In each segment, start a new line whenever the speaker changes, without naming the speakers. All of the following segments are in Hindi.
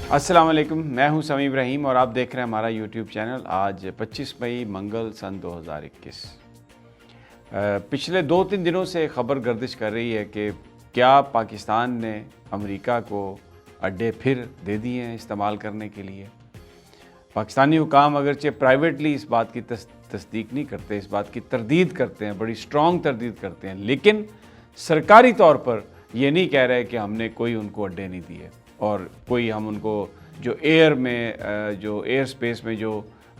अस्सलाम वालेकुम, मैं हूं समीम रहीम और आप देख रहे हैं हमारा यूट्यूब चैनल। आज 25 मई मंगल सन 2021। पिछले 2-3 दिनों से खबर गर्दिश कर रही है कि क्या पाकिस्तान ने अमेरिका को अड्डे फिर दे दिए हैं इस्तेमाल करने के लिए। पाकिस्तानी हुकाम अगरचे प्राइवेटली इस बात की तस्दीक नहीं करते, इस बात की तरदीद करते हैं, बड़ी स्ट्रॉन्ग तरदीद करते हैं, लेकिन सरकारी तौर पर ये नहीं कह रहे कि हमने कोई उनको अड्डे नहीं दिए और कोई हम उनको जो एयर में जो एयर स्पेस में जो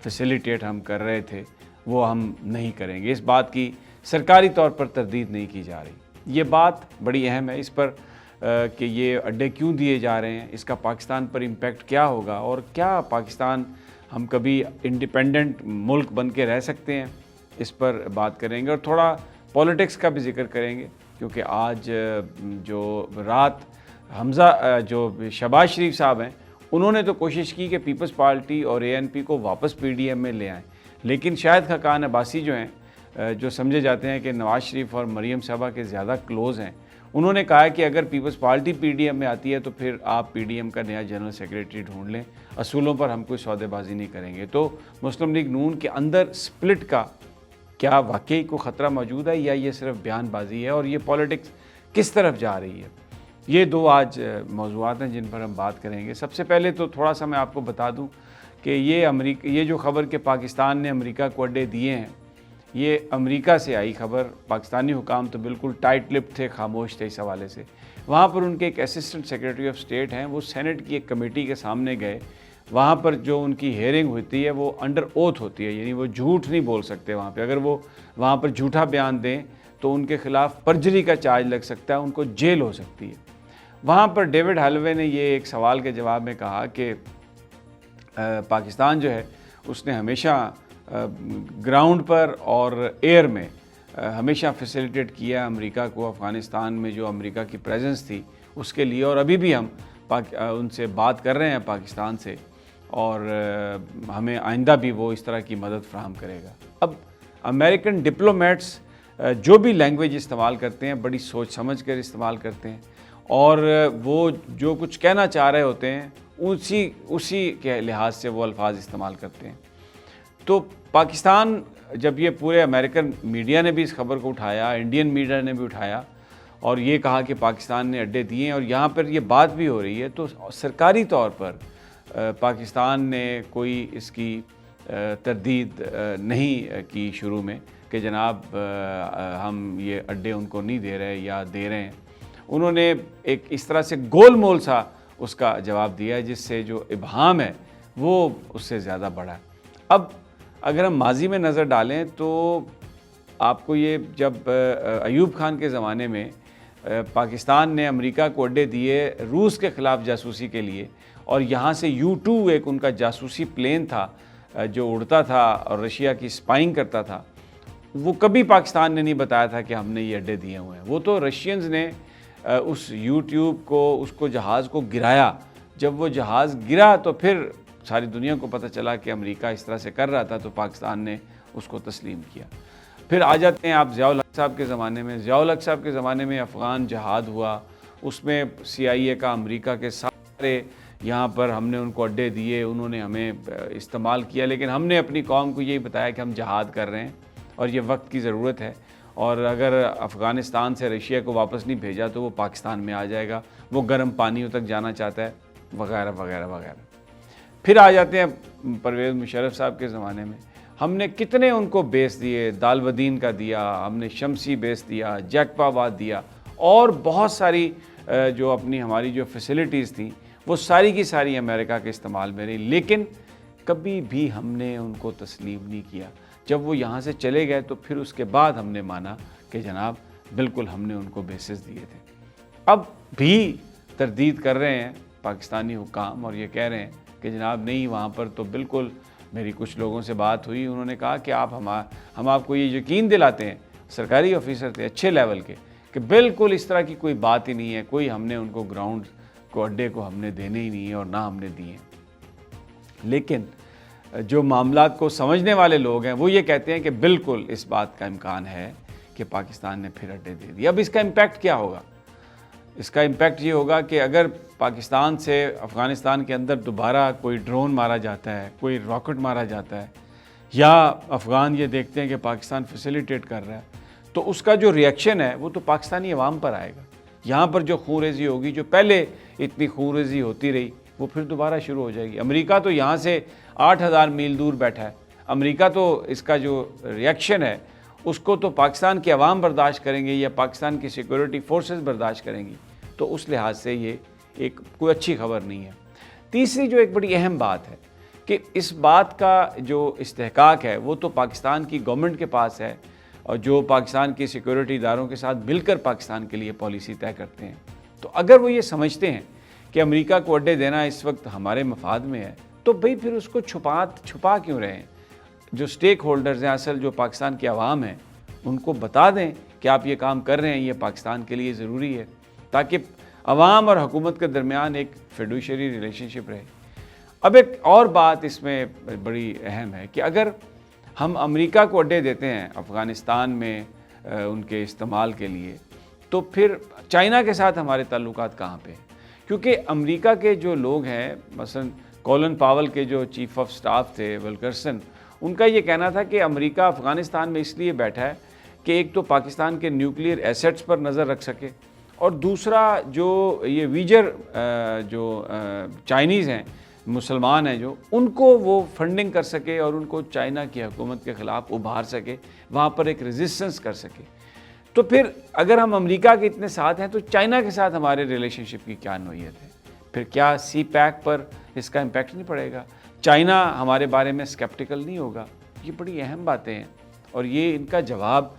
फैसिलिटेट हम कर रहे थे वो हम नहीं करेंगे। इस बात की सरकारी तौर पर तरदीद नहीं की जा रही। ये बात बड़ी अहम है इस पर कि ये अड्डे क्यों दिए जा रहे हैं, इसका पाकिस्तान पर इम्पेक्ट क्या होगा और क्या पाकिस्तान हम कभी इंडिपेंडेंट मुल्क बन के रह सकते हैं, इस पर बात करेंगे और थोड़ा पॉलिटिक्स का भी जिक्र करेंगे। क्योंकि आज जो रात हमज़ा जो शहबाज शरीफ साहब हैं उन्होंने तो कोशिश की कि पीपल्स पार्टी और एएनपी को वापस पीडीएम में ले आएँ, लेकिन शाहिद खाकान अब्बासी जो हैं, जो समझे जाते हैं कि नवाज़ शरीफ और मरीम साहबा के ज़्यादा क्लोज़ हैं, उन्होंने कहा कि अगर पीपल्स पार्टी पीडीएम में आती है तो फिर आप पीडीएम का नया जनरल सेक्रेटरी ढूंढ लें, असूलों पर हम कोई सौदेबाजी नहीं करेंगे। तो मुस्लिम लीग नून के अंदर स्प्लिट का क्या वाकई को ख़तरा मौजूद है या ये सिर्फ बयानबाजी है और ये पॉलिटिक्स किस तरफ जा रही है, ये दो आज मौज़ूआत हैं जिन पर हम बात करेंगे। सबसे पहले तो थोड़ा सा मैं आपको बता दूं कि ये जो ख़बर कि पाकिस्तान ने अमेरिका को अड्डे दिए हैं, ये अमेरिका से आई खबर। पाकिस्तानी हुकाम तो बिल्कुल टाइट लिप्ड थे, खामोश थे इस हवाले से। वहाँ पर उनके एक असिस्टेंट सेक्रेटरी ऑफ स्टेट हैं, वो सेनेट की एक कमेटी के सामने गए। वहाँ पर जो उनकी हेयरिंग होती है वो अंडर ओथ होती है, यानी वो झूठ नहीं बोल सकते वहाँ पे। अगर वो वहाँ पर झूठा बयान दें तो उनके ख़िलाफ़ परजरी का चार्ज लग सकता है, उनको जेल हो सकती है। वहाँ पर डेविड हालवे ने ये एक सवाल के जवाब में कहा कि पाकिस्तान जो है उसने हमेशा ग्राउंड पर और एयर में हमेशा फैसिलिटेट किया अमेरिका को। अफ़गानिस्तान में जो अमेरिका की प्रेजेंस थी उसके लिए, और अभी भी हम उनसे बात कर रहे हैं पाकिस्तान से, और हमें आइंदा भी वो इस तरह की मदद फ्राहम करेगा। अब अमेरिकन डिप्लोमेट्स जो भी लैंग्वेज इस्तेमाल करते हैं बड़ी सोच समझ कर इस्तेमाल करते हैं और वो जो कुछ कहना चाह रहे होते हैं उसी के लिहाज से वो अल्फाज इस्तेमाल करते हैं। तो पाकिस्तान, जब ये पूरे अमेरिकन मीडिया ने भी इस खबर को उठाया, इंडियन मीडिया ने भी उठाया और ये कहा कि पाकिस्तान ने अड्डे दिए हैं और यहाँ पर ये बात भी हो रही है, तो सरकारी तौर पर पाकिस्तान ने कोई इसकी तरदीद नहीं की शुरू में कि जनाब हम ये अड्डे उनको नहीं दे रहे या दे रहे हैं। उन्होंने एक इस तरह से गोल मोल सा उसका जवाब दिया जिससे जो इबहाम है वो उससे ज़्यादा बढ़ा है। अब अगर हम माजी में नज़र डालें तो आपको ये, जब अयूब खान के ज़माने में पाकिस्तान ने अमेरिका को अड्डे दिए रूस के ख़िलाफ़ जासूसी के लिए, और यहाँ से U-2 एक उनका जासूसी प्लेन था जो उड़ता था और रशिया की स्पाइंग करता था, वो कभी पाकिस्तान ने नहीं बताया था कि हमने ये अड्डे दिए हुए हैं। वो तो रशियंस ने उस U-2 को, उसको जहाज़ को गिराया। जब वो जहाज़ गिरा तो फिर सारी दुनिया को पता चला कि अमेरिका इस तरह से कर रहा था, तो पाकिस्तान ने उसको तस्लीम किया। फिर आ जाते हैं आप ज़ियाउल हक साहब के ज़माने में। ज़ियाउल हक साहब के ज़माने में अफ़गान जहाद हुआ, उसमें CIA का अमेरिका के सारे यहाँ पर हमने उनको अड्डे दिए, उन्होंने हमें इस्तेमाल किया, लेकिन हमने अपनी कौम को यही बताया कि हम जहाद कर रहे हैं और ये वक्त की ज़रूरत है, और अगर अफ़गानिस्तान से रशिया को वापस नहीं भेजा तो वो पाकिस्तान में आ जाएगा, वो गर्म पानियों तक जाना चाहता है, वगैरह वगैरह वगैरह। फिर आ जाते हैं परवेज़ मुशर्रफ साहब के ज़माने में। हमने कितने उनको बेस दिए, दालवदीन का दिया, हमने शमसी बेस दिया, जैकबाबाद दिया, और बहुत सारी जो अपनी हमारी जो फैसिलिटीज़ थी वो सारी की सारी अमेरिका के इस्तेमाल में रही, लेकिन कभी भी हमने उनको तस्लीम नहीं किया। जब वो यहाँ से चले गए तो फिर उसके बाद हमने माना कि जनाब बिल्कुल हमने उनको बेसिस दिए थे। अब भी तरदीद कर रहे हैं पाकिस्तानी हुकाम और ये कह रहे हैं कि जनाब नहीं, वहाँ पर तो बिल्कुल, मेरी कुछ लोगों से बात हुई, उन्होंने कहा कि हम आपको ये यकीन दिलाते हैं, सरकारी ऑफिसर थे अच्छे लेवल के, कि बिल्कुल इस तरह की कोई बात ही नहीं है, कोई हमने उनको ग्राउंड को, अड्डे को हमने देने ही नहीं है और ना हमने दिए। लेकिन जो मामलात को समझने वाले लोग हैं वो ये कहते हैं कि बिल्कुल इस बात का इम्कान है कि पाकिस्तान ने फिर अड्डे दे दिए। अब इसका इम्पैक्ट क्या होगा? इसका इम्पैक्ट ये होगा कि अगर पाकिस्तान से अफ़गानिस्तान के अंदर दोबारा कोई ड्रोन मारा जाता है, कोई रॉकेट मारा जाता है, या अफ़गान ये देखते हैं कि पाकिस्तान फैसिलिटेट कर रहा है, तो उसका जो रिएक्शन है वो तो पाकिस्तानी अवाम पर आएगा। यहाँ पर जो खूनरेज़ी होगी, जो पहले इतनी खूनरेज़ी होती रही, वो फिर दोबारा शुरू हो जाएगी। अमेरिका तो यहाँ से 8,000 मील दूर बैठा है। अमेरिका तो इसका जो रिएक्शन है उसको तो पाकिस्तान के अवाम बर्दाश्त करेंगे या पाकिस्तान की सिक्योरिटी फोर्सेस बर्दाश्त करेंगी। तो उस लिहाज से ये एक कोई अच्छी खबर नहीं है। तीसरी जो एक बड़ी अहम बात है कि इस बात का जो इस्तेहकाक है वो तो पाकिस्तान की गवर्नमेंट के पास है, और जो पाकिस्तान के सिक्योरिटी इदारों के साथ मिलकर पाकिस्तान के लिए पॉलिसी तय करते हैं। तो अगर वो ये समझते हैं कि अमेरिका को अड्डे देना इस वक्त हमारे मफाद में है, तो भाई फिर उसको छुपा क्यों रहे हैं। जो स्टेक होल्डर्स हैं, असल जो पाकिस्तान के अवाम हैं, उनको बता दें कि आप ये काम कर रहे हैं, ये पाकिस्तान के लिए ज़रूरी है, ताकि अवाम और हुकूमत के दरमियान एक फिडुशियरी रिलेशनशिप रहे। अब एक और बात इसमें बड़ी अहम है कि अगर हम अमेरिका को अड्डे देते हैं अफ़गानिस्तान में उनके इस्तेमाल के लिए, तो फिर चाइना के साथ हमारे ताल्लुकात कहाँ पे? क्योंकि अमेरिका के जो लोग हैं, मसलन कॉलिन पावल के जो चीफ ऑफ स्टाफ थे विल्करसन, उनका ये कहना था कि अमेरिका अफ़गानिस्तान में इसलिए बैठा है कि एक तो पाकिस्तान के न्यूक्लियर एसेट्स पर नज़र रख सके, और दूसरा जो ये वीजर जो चाइनीज़ हैं, मुसलमान हैं जो, उनको वो फंडिंग कर सके और उनको चाइना की हुकूमत के ख़िलाफ़ उभार सके, वहाँ पर एक रेजिस्टेंस कर सके। तो फिर अगर हम अमेरिका के इतने साथ हैं तो चाइना के साथ हमारे रिलेशनशिप की क्या नोयत है? फिर क्या सी पैक पर इसका इम्पैक्ट नहीं पड़ेगा? चाइना हमारे बारे में स्केप्टिकल नहीं होगा? ये बड़ी अहम बातें हैं, और ये इनका जवाब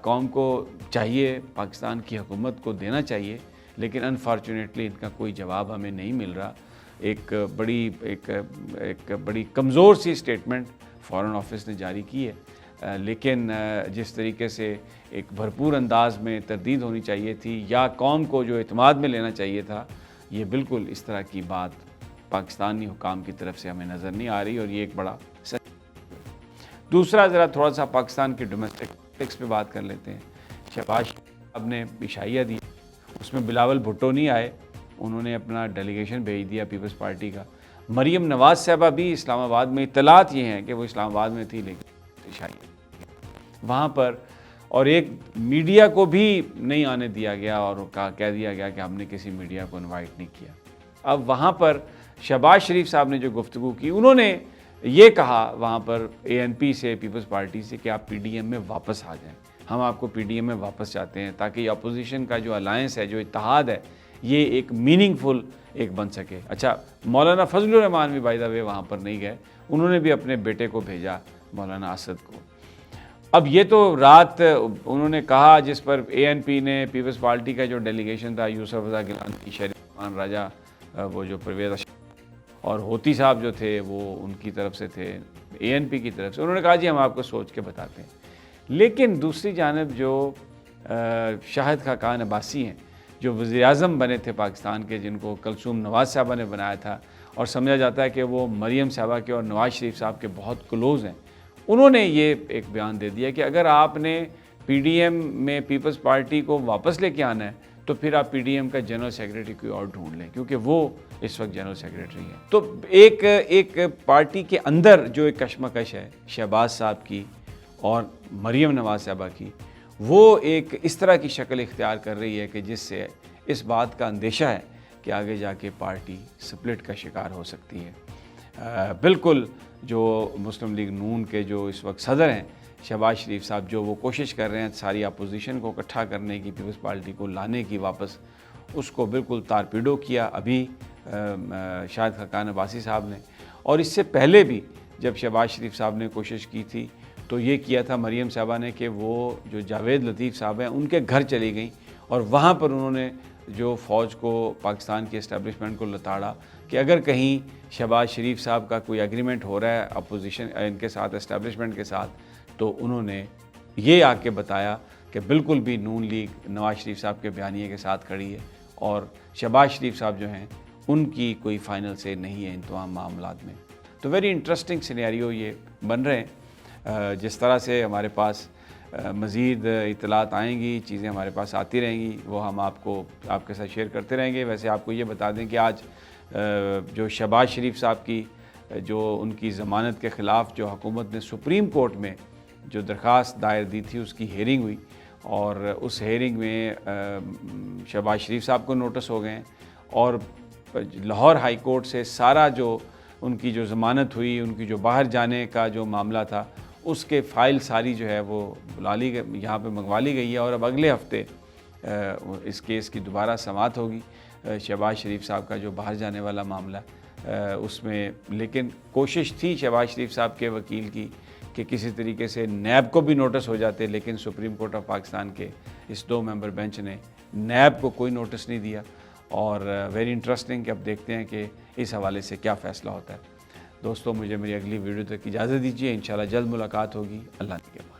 कौम को चाहिए, पाकिस्तान की हुकूमत को देना चाहिए, लेकिन अनफॉर्चुनेटली इनका कोई जवाब हमें नहीं मिल रहा। एक बड़ी कमज़ोर सी स्टेटमेंट फ़ॉरेन ऑफिस ने जारी की है, लेकिन जिस तरीके से एक भरपूर अंदाज में तरदीद होनी चाहिए थी या कौम को जो इत्मीनान में लेना चाहिए था, ये बिल्कुल इस तरह की बात पाकिस्तानी हुकाम की तरफ से हमें नज़र नहीं आ रही, और ये एक बड़ा दूसरा ज़रा थोड़ा सा पाकिस्तान के डोमेस्टिक पॉलिटिक्स पे बात कर लेते हैं। शहबाज साहब ने इशाइया दी, उसमें बिलावल भुट्टो नहीं आए, उन्होंने अपना डेलीगेशन भेज दिया पीपल्स पार्टी का। मरीम नवाज़ साहबा भी इस्लामाबाद में, इत्तलात ये हैं कि वो इस्लामाबाद में थी, लेकिन इशाइया वहाँ पर, और एक मीडिया को भी नहीं आने दिया गया और कह दिया गया कि हमने किसी मीडिया को इनवाइट नहीं किया। अब वहाँ पर शहबाज शरीफ साहब ने जो गुफ्तगू की, उन्होंने ये कहा वहाँ पर ANP से, पीपल्स पार्टी से, कि आप PDM में वापस आ जाएं, हम आपको PDM में वापस चाहते हैं, ताकि अपोजिशन का जो अलायंस है, जो इत्तेहाद है, ये एक मीनिंगफुल एक बन सके। अच्छा, मौलाना फजलुर रहमान भी बाय द वे वहाँ पर नहीं गए, उन्होंने भी अपने बेटे को भेजा, मौलाना असद को। अब ये तो रात उन्होंने कहा जिस पर ANP ने, पीपल्स पार्टी का जो डेलीगेशन था, यूसुफ रज़ा गिलानी, शरीफ रहमान राजा, वो जो परवेज़ और होती साहब जो थे वो उनकी तरफ से थे, ANP की तरफ से, उन्होंने कहा जी हम आपको सोच के बताते हैं। लेकिन दूसरी जानब जो शाहिद खाकान अब्बासी हैं, जो वज़ीर-ए-आज़म बने थे पाकिस्तान के, जिनको कलसूम नवाज़ साहबा ने बनाया था, और समझा जाता है कि वो मरीम साहबा के और नवाज़ शरीफ साहब के बहुत क्लोज़ हैं, उन्होंने ये एक बयान दे दिया कि अगर आपने PDM में पीपल्स पार्टी को वापस लेके आना है तो फिर आप PDM का जनरल सेक्रेटरी कोई और ढूंढ लें, क्योंकि वो इस वक्त जनरल सेक्रेटरी है। तो एक पार्टी के अंदर जो एक कशमकश है शहबाज साहब की और मरीम नवाज़ साहबा की, वो एक इस तरह की शक्ल इख्तियार कर रही है कि जिससे इस बात का अंदेशा है कि आगे जाके पार्टी स्प्लिट का शिकार हो सकती है। बिल्कुल जो मुस्लिम लीग नून के जो इस वक्त सदर हैं शहबाज शरीफ साहब, जो वो कोशिश कर रहे हैं सारी अपोजिशन को इकट्ठा करने की, पीपल्स पार्टी को लाने की वापस, उसको बिल्कुल तारपीडो किया अभी शाहिद खाकान अब्बासी साहब ने। और इससे पहले भी जब शहबाज शरीफ साहब ने कोशिश की थी तो ये किया था मरीम साहबा ने कि वो जो जावेद लतीफ़ साहब हैं उनके घर चली गई, और वहाँ पर उन्होंने जो फ़ौज को, पाकिस्तान की इस्टेब्लिशमेंट को लताड़ा कि अगर कहीं शहबाज शरीफ साहब का कोई एग्रीमेंट हो रहा है अपोजिशन इनके साथ, इस्टेब्लिशमेंट के साथ, तो उन्होंने ये आके बताया कि बिल्कुल भी नून लीग नवाज़ शरीफ साहब के बयानिए के साथ खड़ी है, और शहबाज शरीफ साहब जो हैं उनकी कोई फ़ाइनल से नहीं है इन तमाम मामलात में। तो वेरी इंटरेस्टिंग सिनेरियो ये बन रहे हैं। जिस तरह से हमारे पास मज़ीद इत्तलात आएंगी, चीज़ें हमारे पास आती रहेंगी, वो हम आपके साथ शेयर करते रहेंगे। वैसे आपको ये बता दें कि आज जो शहबाज शरीफ साहब की जो उनकी ज़मानत के ख़िलाफ़ जो हुकूमत ने सुप्रीम कोर्ट में जो दरख्वास्त दायर दी थी उसकी हेयरिंग हुई, और उस हेयरिंग में शहबाज शरीफ साहब को नोटिस हो गए हैं, और लाहौर हाई कोर्ट से सारा जो उनकी जो ज़मानत हुई, उनकी जो बाहर जाने का जो मामला था, उसके फ़ाइल सारी जो है वो बुला ली गई, यहाँ पे मंगवा ली गई है। और अब अगले हफ़्ते इस केस की दोबारा समाअत होगी, शहबाज शरीफ साहब का जो बाहर जाने वाला मामला उसमें। लेकिन कोशिश थी शहबाज शरीफ साहब के वकील की कि किसी तरीके से नैब को भी नोटिस हो जाते, लेकिन सुप्रीम कोर्ट ऑफ पाकिस्तान के इस 2 मेंबर बेंच ने नैब को कोई नोटिस नहीं दिया। और वेरी इंटरेस्टिंग कि अब देखते हैं कि इस हवाले से क्या फ़ैसला होता है। दोस्तों, मुझे मेरी अगली वीडियो तक इजाज़त दीजिए। इंशाल्लाह जल्द मुलाकात होगी। अल्लाह के